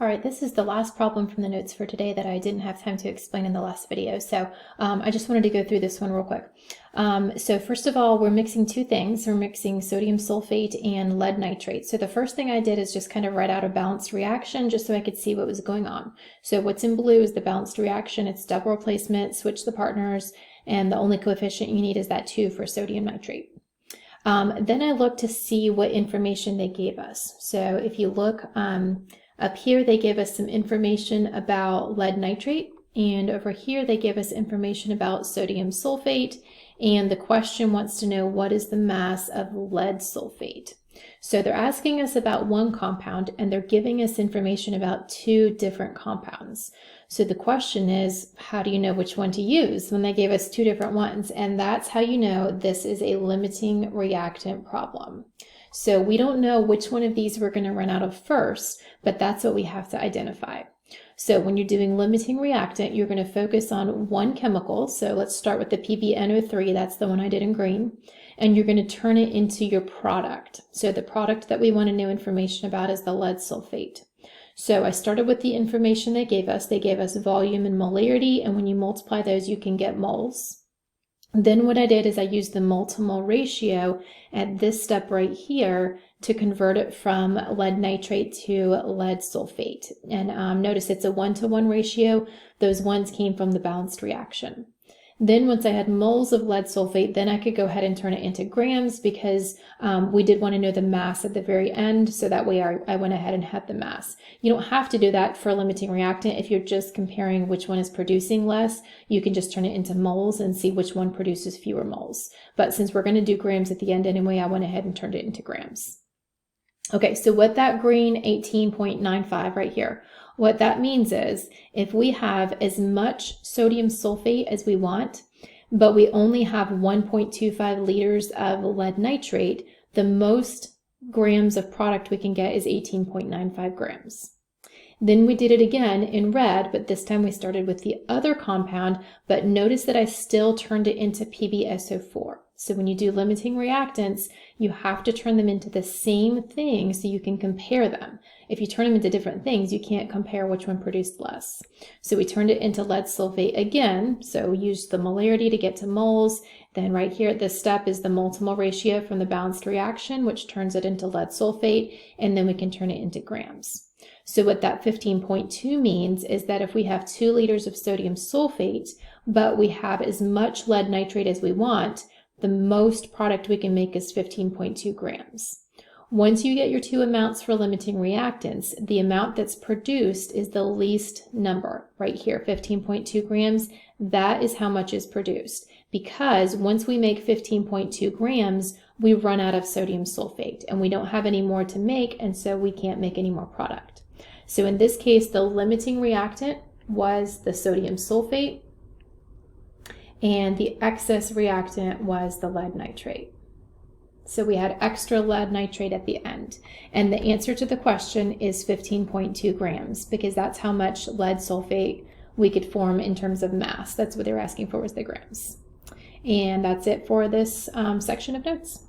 All right, this is the last problem from the notes for today that I didn't have time to explain in the last video, so I just wanted to go through this one real quick. So first of all, we're mixing two things. We're mixing sodium sulfate and lead nitrate. So the first thing I did is just kind of write out a balanced reaction just so I could see what was going on. So what's in blue is the balanced reaction. It's double replacement, switch the partners, and the only coefficient you need is that 2 for sodium nitrate. Then I looked to see what information they gave us. So if you look up here, they give us some information about lead nitrate, and over here they give us information about sodium sulfate, and the question wants to know what is the mass of lead sulfate. So they're asking us about one compound, and they're giving us information about two different compounds. So the question is, how do you know which one to use when they gave us two different ones? And that's how you know this is a limiting reactant problem. So we don't know which one of these we're going to run out of first, but that's what we have to identify. So when you're doing limiting reactant, you're going to focus on one chemical. So let's start with the PbNO3, that's the one I did in green, and you're going to turn it into your product. So the product that we want to know information about is the lead sulfate. So I started with the information they gave us. They gave us volume and molarity, and when you multiply those, you can get moles. Then what I did is I used the mole-to-mole ratio at this step right here to convert it from lead nitrate to lead sulfate. And notice it's a 1-to-1 ratio. Those ones came from the balanced reaction. Then once I had moles of lead sulfate, then I could go ahead and turn it into grams because we did want to know the mass at the very end, so that way I went ahead and had the mass. You don't have to do that for a limiting reactant. If you're just comparing which one is producing less, you can just turn it into moles and see which one produces fewer moles. But since we're going to do grams at the end anyway, I went ahead and turned it into grams. Okay, so what that green 18.95 right here, what that means is if we have as much sodium sulfate as we want, but we only have 1.25 liters of lead nitrate, the most grams of product we can get is 18.95 grams. Then we did it again in red, but this time we started with the other compound, but notice that I still turned it into PbSO4. So when you do limiting reactants, you have to turn them into the same thing so you can compare them. If you turn them into different things, you can't compare which one produced less. So we turned it into lead sulfate again. So we used the molarity to get to moles. Then right here at this step is the mole-to-mole ratio from the balanced reaction, which turns it into lead sulfate, and then we can turn it into grams. So what that 15.2 means is that if we have 2 liters of sodium sulfate, but we have as much lead nitrate as we want, the most product we can make is 15.2 grams. Once you get your two amounts for limiting reactants, the amount that's produced is the least number right here, 15.2 grams. That is how much is produced, because once we make 15.2 grams, we run out of sodium sulfate and we don't have any more to make, and so we can't make any more product. So in this case, the limiting reactant was the sodium sulfate, and the excess reactant was the lead nitrate. So we had extra lead nitrate at the end. And the answer to the question is 15.2 grams, because that's how much lead sulfate we could form in terms of mass. That's what they were asking for, was the grams. And that's it for this section of notes.